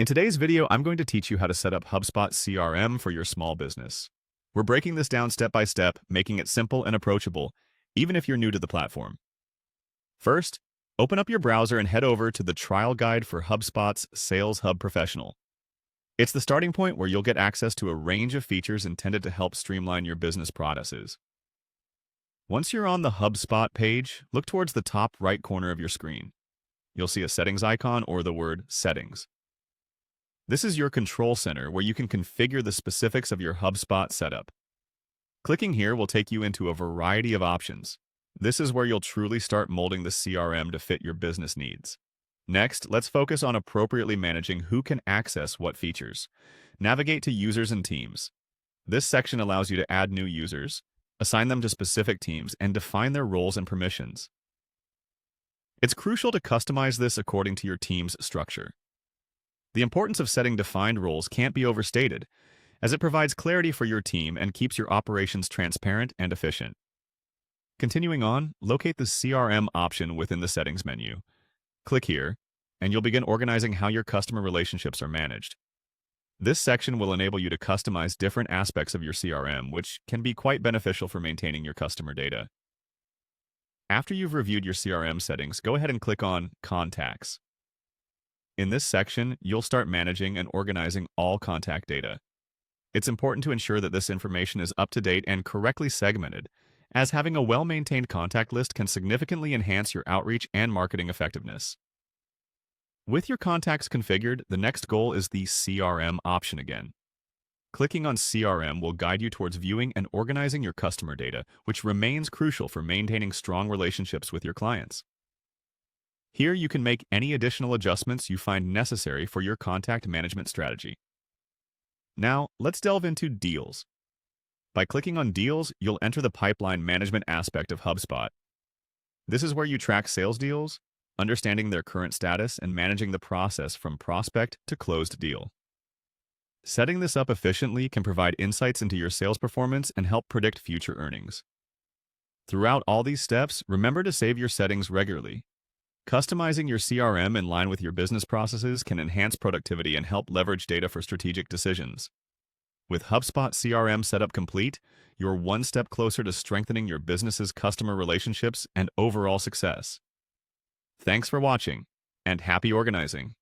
In today's video, I'm going to teach you how to set up HubSpot CRM for your small business. We're breaking this down step by step, making it simple and approachable, even if you're new to the platform. First, open up your browser and head over to the trial guide for HubSpot's Sales Hub Professional. It's the starting point where you'll get access to a range of features intended to help streamline your business processes. Once you're on the HubSpot page, look towards the top right corner of your screen. You'll see a settings icon or the word Settings. This is your control center where you can configure the specifics of your HubSpot setup. Clicking here will take you into a variety of options. This is where you'll truly start molding the CRM to fit your business needs. Next, let's focus on appropriately managing who can access what features. Navigate to Users and Teams. This section allows you to add new users, assign them to specific teams, and define their roles and permissions. It's crucial to customize this according to your team's structure. The importance of setting defined roles can't be overstated, as it provides clarity for your team and keeps your operations transparent and efficient. Continuing on, locate the CRM option within the Settings menu. Click here, and you'll begin organizing how your customer relationships are managed. This section will enable you to customize different aspects of your CRM, which can be quite beneficial for maintaining your customer data. After you've reviewed your CRM settings, go ahead and click on Contacts. In this section, you'll start managing and organizing all contact data. It's important to ensure that this information is up to date and correctly segmented, as having a well-maintained contact list can significantly enhance your outreach and marketing effectiveness. With your contacts configured, the next goal is the CRM option again. Clicking on CRM will guide you towards viewing and organizing your customer data, which remains crucial for maintaining strong relationships with your clients. Here you can make any additional adjustments you find necessary for your contact management strategy. Now, let's delve into Deals. By clicking on Deals, you'll enter the pipeline management aspect of HubSpot. This is where you track sales deals, understanding their current status, and managing the process from prospect to closed deal. Setting this up efficiently can provide insights into your sales performance and help predict future earnings. Throughout all these steps, remember to save your settings regularly. Customizing your CRM in line with your business processes can enhance productivity and help leverage data for strategic decisions. With HubSpot CRM setup complete, you're one step closer to strengthening your business's customer relationships and overall success. Thanks for watching, and happy organizing!